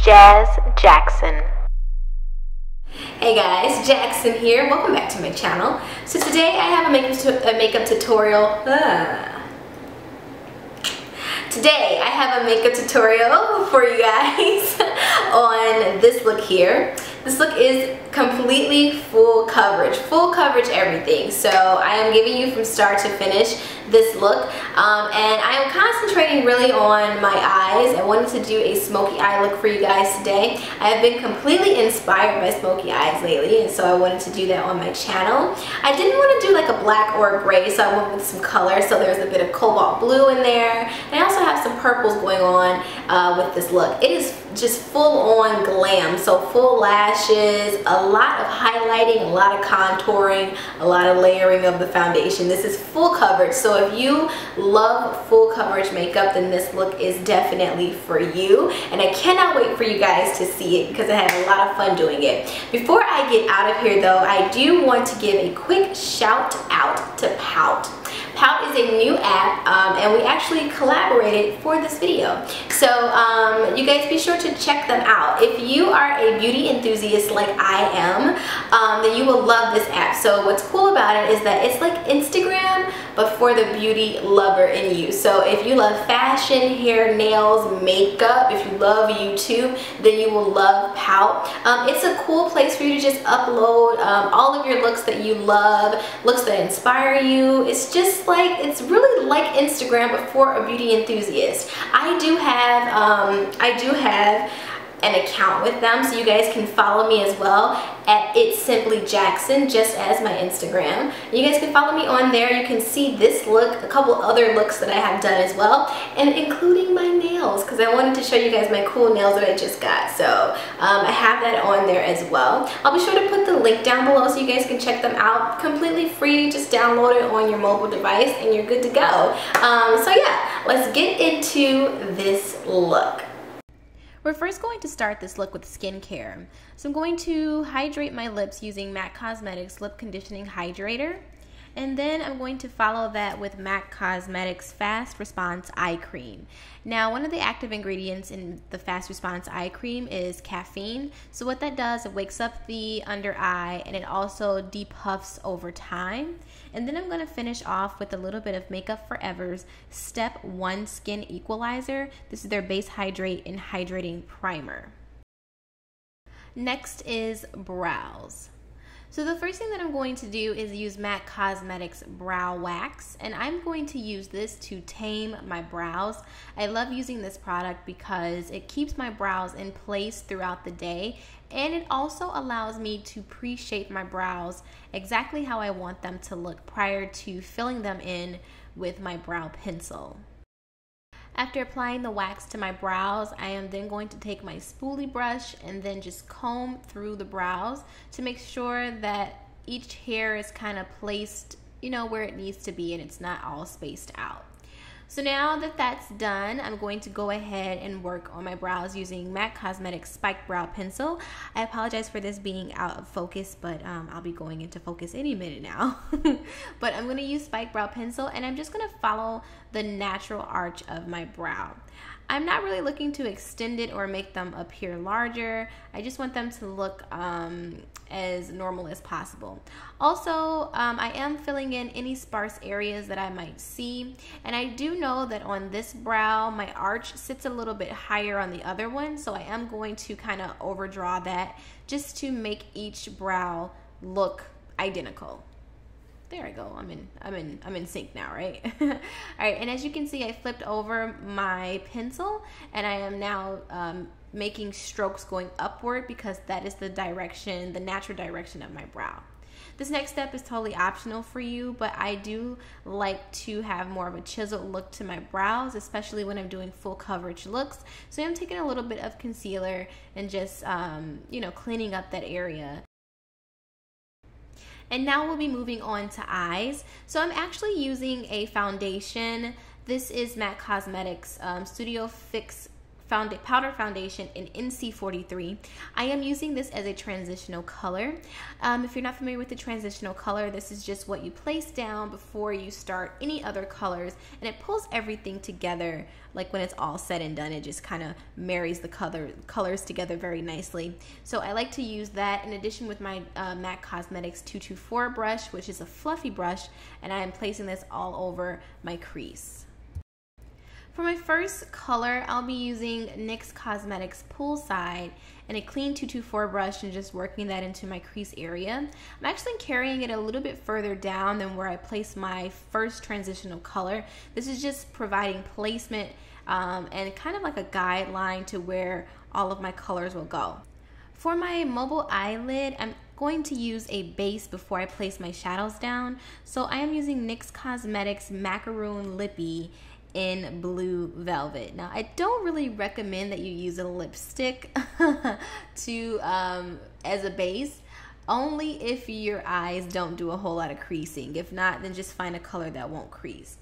Jazz Jackson. Hey guys, Jackson here. Welcome back to my channel. So today I have a makeup tutorial. Today I have a makeup tutorial for you guys on this look here. This look is completely full coverage everything. So I am giving you from start to finish this look, and I am concentrating really on my eyes. I wanted to do a smoky eye look for you guys today. I have been completely inspired by smoky eyes lately, and so I wanted to do that on my channel. I didn't want to do like a black or a gray, so I went with some color. So there's a bit of cobalt blue in there, and I also have some purples going on with this look. It is just full on glam, so full lashes, a lot of highlighting, a lot of contouring, a lot of layering of the foundation. This is full coverage, so if you love full coverage makeup, then this look is definitely for you, and I cannot wait for you guys to see it because I had a lot of fun doing it. Before I get out of here though, I do want to give a quick shout out to POUT. POUT is a new app, and we actually collaborated for this video. So you guys be sure to check them out. If you are a beauty enthusiast like I am, then you will love this app. So what's cool about it is that it's like Instagram, but for the beauty lover in you. So if you love fashion, hair, nails, makeup, if you love YouTube, then you will love POUT. It's a cool place for you to just upload all of your looks that you love, looks that inspire you. It's just like, it's really like Instagram but for a beauty enthusiast. I do have an account with them, so you guys can follow me as well at It's Simply Jackson, just as my Instagram. You guys can follow me on there. You can see this look, a couple other looks that I have done as well, and including my nails, because I wanted to show you guys my cool nails that I just got. So I have that on there as well. I'll be sure to put the link down below so you guys can check them out. Completely free. Just download it on your mobile device and you're good to go. So yeah, let's get into this look. We're first going to start this look with skincare. So I'm going to hydrate my lips using MAC Cosmetics Lip Conditioning Hydrator. And then I'm going to follow that with MAC Cosmetics Fast Response Eye Cream. Now, one of the active ingredients in the Fast Response Eye Cream is caffeine. So what that does, it wakes up the under eye and it also depuffs over time. And then I'm going to finish off with a little bit of Makeup Forever's Step 1 Skin Equalizer. This is their Base Hydrate and Hydrating Primer. Next is brows. So the first thing that I'm going to do is use MAC Cosmetics Brow Wax, and I'm going to use this to tame my brows. I love using this product because it keeps my brows in place throughout the day, and it also allows me to pre-shape my brows exactly how I want them to look prior to filling them in with my brow pencil. After applying the wax to my brows, I am then going to take my spoolie brush and then just comb through the brows to make sure that each hair is kind of placed, you know, where it needs to be and it's not all spaced out. So now that that's done, I'm going to go ahead and work on my brows using MAC Cosmetics Spike Brow Pencil. I apologize for this being out of focus, but I'll be going into focus any minute now. But I'm going to use Spike Brow Pencil, and I'm just going to follow the natural arch of my brow. I'm not really looking to extend it or make them appear larger. I just want them to look as normal as possible. Also, I am filling in any sparse areas that I might see. And I do know that on this brow, my arch sits a little bit higher on the other one. So I am going to kind of overdraw that just to make each brow look identical. There I go. I'm in sync now, right? All right, and as you can see, I flipped over my pencil and I am now making strokes going upward because that is the direction, the natural direction of my brow. This next step is totally optional for you, but I do like to have more of a chiseled look to my brows, especially when I'm doing full coverage looks. So I'm taking a little bit of concealer and just, you know, cleaning up that area. And now we'll be moving on to eyes. So I'm actually using a foundation. This is MAC Cosmetics Studio Fix powder foundation in NC43. I am using this as a transitional color. If you're not familiar with the transitional color, this is just what you place down before you start any other colors, and it pulls everything together. Like when it's all said and done, it just kind of marries the colors together very nicely. So I like to use that in addition with my MAC Cosmetics 224 brush, which is a fluffy brush, and I am placing this all over my crease. For my first color, I'll be using NYX Cosmetics Poolside and a clean 224 brush and just working that into my crease area. I'm actually carrying it a little bit further down than where I placed my first transitional color. This is just providing placement and kind of like a guideline to where all of my colors will go. For my mobile eyelid, I'm going to use a base before I place my shadows down. So I am using NYX Cosmetics Macaroon Lippy in Blue Velvet. Now, I don't really recommend that you use a lipstick to as a base, only if your eyes don't do a whole lot of creasing. If not, then just find a color that won't crease.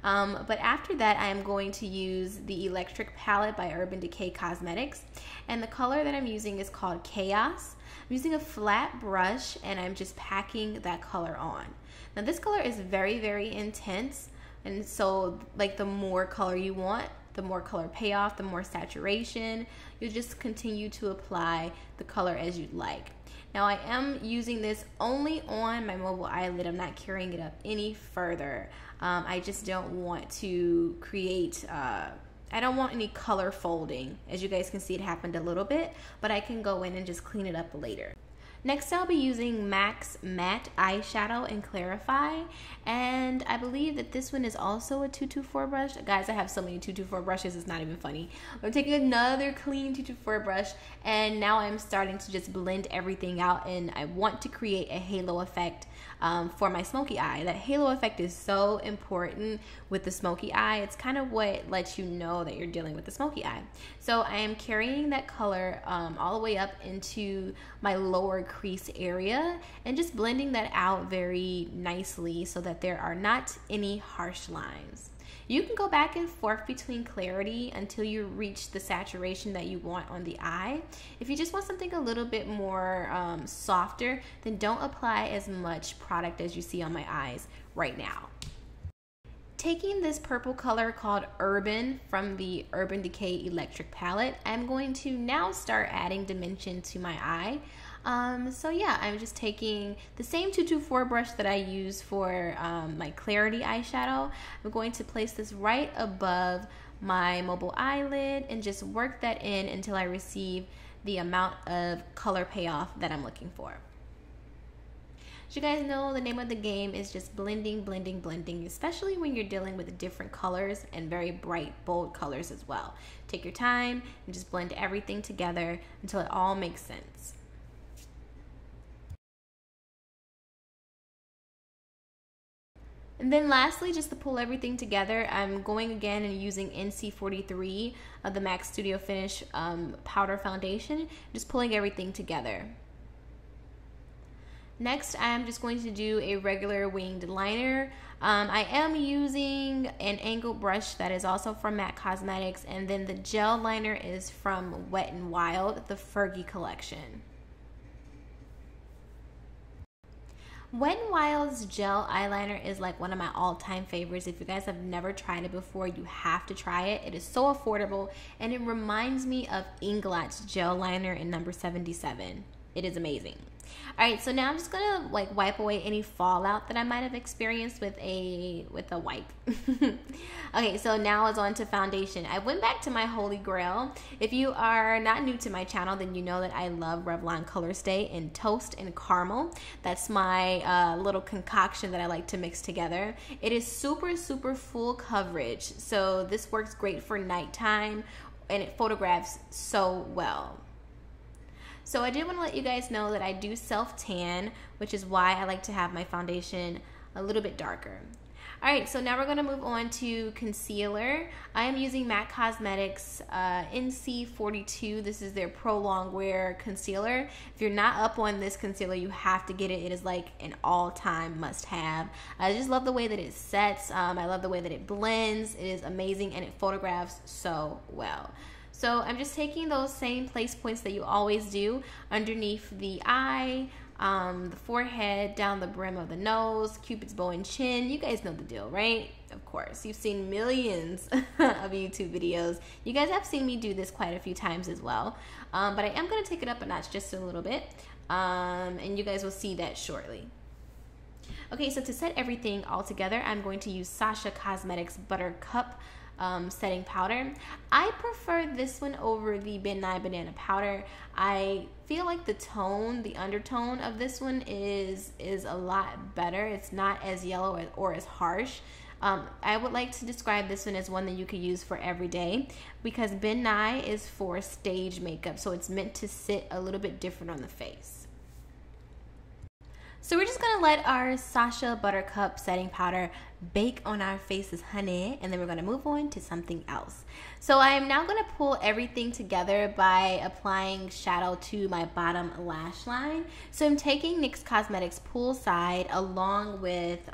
But after that, I am going to use the Electric Palette by Urban Decay Cosmetics, and the color that I'm using is called Chaos. I'm using a flat brush, and I'm just packing that color on. Now, this color is very, very intense. And so, like, the more color you want, the more color payoff, the more saturation. You'll just continue to apply the color as you'd like. Now, I am using this only on my mobile eyelid. I'm not carrying it up any further. I just don't want to create, I don't want any color folding. As you guys can see, it happened a little bit, but I can go in and just clean it up later. Next, I'll be using MAC's Matte Eyeshadow in Clarify, and I believe that this one is also a 224 brush. Guys, I have so many 224 brushes, it's not even funny. I'm taking another clean 224 brush, and now I'm starting to just blend everything out, and I want to create a halo effect for my smoky eye. That halo effect is so important with the smoky eye. It's kind of what lets you know that you're dealing with the smoky eye. So I am carrying that color all the way up into my lower crease area and just blending that out very nicely so that there are not any harsh lines. You can go back and forth between clarity until you reach the saturation that you want on the eye. If you just want something a little bit more softer, then don't apply as much product as you see on my eyes right now. Taking this purple color called Urban from the Urban Decay Electric Palette, I'm going to now start adding dimension to my eye. So yeah, I'm just taking the same 224 brush that I use for my Clarity eyeshadow. I'm going to place this right above my mobile eyelid and just work that in until I receive the amount of color payoff that I'm looking for. As you guys know, the name of the game is just blending, blending, blending, especially when you're dealing with different colors and very bright, bold colors as well. Take your time and just blend everything together until it all makes sense. And then lastly, just to pull everything together, I'm going again and using NC43 of the MAC Studio Finish powder foundation, just pulling everything together. Next, I am just going to do a regular winged liner. I am using an angled brush that is also from MAC Cosmetics, and then the gel liner is from Wet n Wild, the Fergie collection. Wet n Wild's gel eyeliner is like one of my all-time favorites. If you guys have never tried it before, you have to try it. It is so affordable, and it reminds me of Inglott's gel liner in number 77. It is amazing. Alright, so now I'm just gonna like wipe away any fallout that I might have experienced with a wipe. Okay, so now it's on to foundation. I went back to my holy grail. If you are not new to my channel, then you know that I love Revlon Color Stay in Toast and Caramel. That's my little concoction that I like to mix together. It is super, super full coverage, so this works great for nighttime, and it photographs so well. So I did want to let you guys know that I do self-tan, which is why I like to have my foundation a little bit darker. Alright, so now we're going to move on to concealer. I am using MAC Cosmetics NC42. This is their Pro Longwear concealer. If you're not up on this concealer, you have to get it. It is like an all-time must-have. I just love the way that it sets. I love the way that it blends. It is amazing, and it photographs so well. So I'm just taking those same place points that you always do underneath the eye, the forehead, down the brim of the nose, Cupid's bow and chin. You guys know the deal, right? Of course, you've seen millions of YouTube videos. You guys have seen me do this quite a few times as well. But I am going to take it up a notch just a little bit. And you guys will see that shortly. Okay, so to set everything all together, I'm going to use Sasha Cosmetics Buttercup setting powder. I prefer this one over the Midnight Banana powder. I feel like the tone, the undertone of this one is a lot better. It's not as yellow or as harsh. I would like to describe this one as one that you could use for every day, because Ben Nye is for stage makeup, so it's meant to sit a little bit different on the face. So we're just gonna let our Sasha Buttercup setting powder bake on our faces, honey, and then we're gonna move on to something else. So I am now gonna pull everything together by applying shadow to my bottom lash line. So I'm taking NYX Cosmetics Poolside along with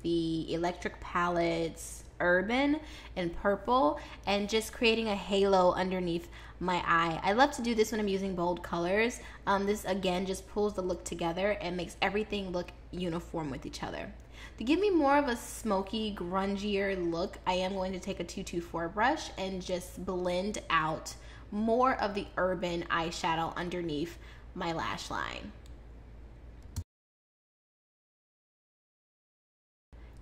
the Electric Palettes Urban in purple and just creating a halo underneath my eye. I love to do this when I'm using bold colors. This again just pulls the look together and makes everything look uniform with each other. To give me more of a smoky, grungier look, I am going to take a 224 brush and just blend out more of the Urban eyeshadow underneath my lash line.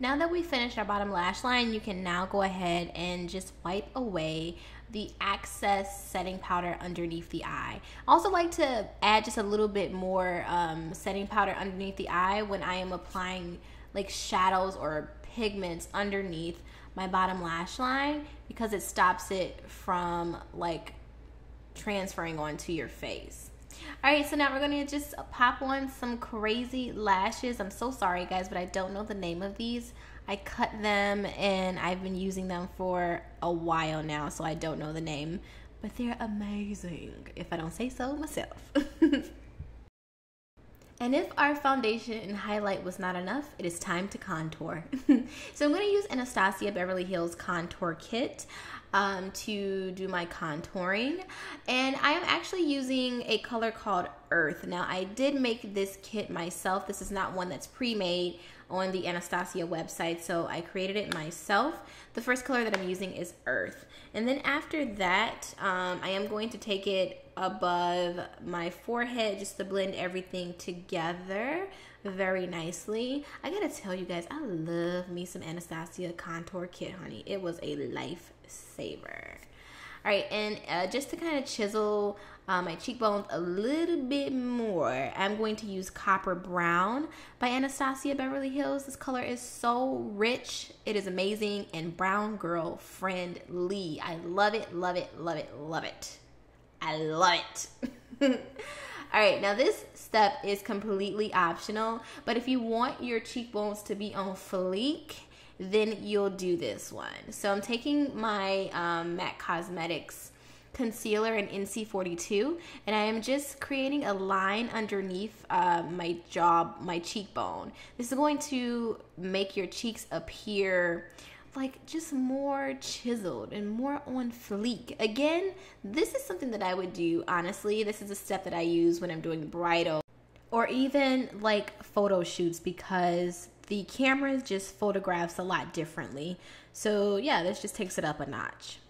Now that we finished our bottom lash line, you can now go ahead and just wipe away the excess setting powder underneath the eye. I also like to add just a little bit more setting powder underneath the eye when I am applying like shadows or pigments underneath my bottom lash line, because it stops it from like transferring onto your face. Alright, so now we're going to just pop on some crazy lashes. I'm so sorry guys, but I don't know the name of these. I cut them and I've been using them for a while now, so I don't know the name. But they're amazing, if I don't say so myself. And if our foundation and highlight was not enough, it is time to contour. So I'm going to use Anastasia Beverly Hills Contour Kit to do my contouring. And I am actually using a color called Earth. Now, I did make this kit myself. This is not one that's pre-made on the Anastasia website, so I created it myself. The first color that I'm using is Earth. And then after that, I am going to take it above my forehead just to blend everything together very nicely. I gotta tell you guys, I love me some Anastasia Contour Kit, honey. It was a lifesaver. All right, and just to kind of chisel my cheekbones a little bit more, I'm going to use Copper Brown by Anastasia Beverly Hills. This color is so rich. It is amazing and brown girl friendly. I love it, love it, love it, love it. I love it. All right, now this step is completely optional, but if you want your cheekbones to be on fleek, then you'll do this one. So I'm taking my MAC Cosmetics concealer in NC42, and I am just creating a line underneath my jaw, my cheekbone. This is going to make your cheeks appear like just more chiseled and more on fleek. Again, this is something that I would do, honestly. This is a step that I use when I'm doing bridal or even like photo shoots, because the camera just photographs a lot differently. So yeah, this just takes it up a notch.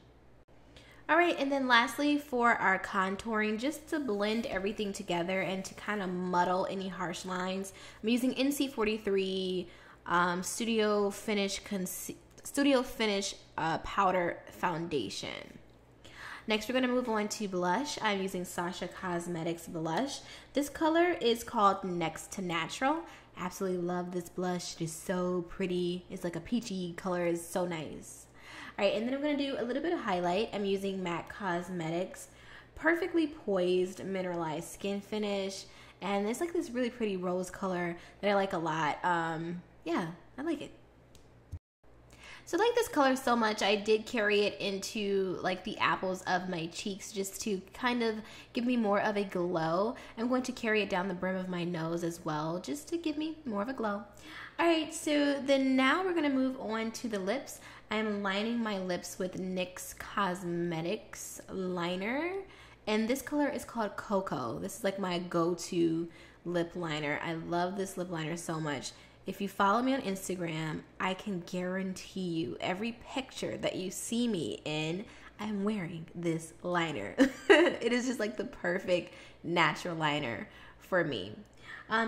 All right, and then lastly for our contouring, just to blend everything together and to kind of muddle any harsh lines, I'm using NC43 Studio Finish Powder Foundation. Next, we're going to move on to blush. I'm using Sasha Cosmetics blush. This color is called Next to Natural. Absolutely love this blush. It is so pretty. It's like a peachy color. It's so nice. All right, and then I'm going to do a little bit of highlight. I'm using MAC Cosmetics Perfectly Poised Mineralized Skin Finish. And it's like this really pretty rose color that I like a lot. Yeah, I like it. So I like this color so much, I did carry it into like the apples of my cheeks just to kind of give me more of a glow. I'm going to carry it down the brim of my nose as well, just to give me more of a glow. All right, so then now we're going to move on to the lips. I'm lining my lips with NYX Cosmetics liner, and this color is called Cocoa. This is like my go-to lip liner. I love this lip liner so much. If you follow me on Instagram, I can guarantee you every picture that you see me in, I'm wearing this liner. It is just like the perfect natural liner for me.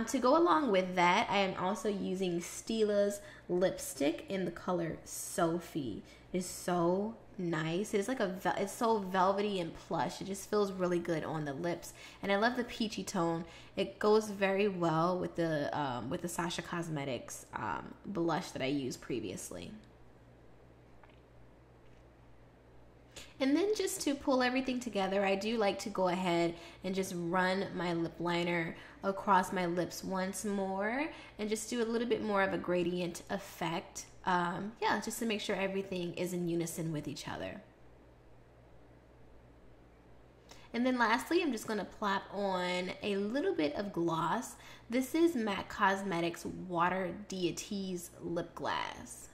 To go along with that, I am also using Stila's lipstick in the color Sophie. It is so nice. It is like it's so velvety and plush. It just feels really good on the lips, and I love the peachy tone. It goes very well with the Sasha Cosmetics blush that I used previously. And then just to pull everything together, I do like to go ahead and just run my lip liner across my lips once more and just do a little bit more of a gradient effect. Yeah, just to make sure everything is in unison with each other. And then lastly, I'm just going to plop on a little bit of gloss. This is MAC Cosmetics Water Deities Lip Glass.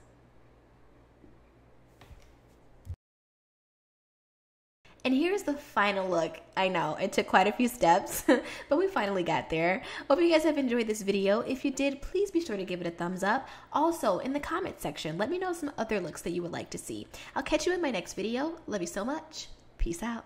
And here's the final look. I know, it took quite a few steps, but we finally got there. Hope you guys have enjoyed this video. If you did, please be sure to give it a thumbs up. Also, in the comment section, let me know some other looks that you would like to see. I'll catch you in my next video. Love you so much. Peace out.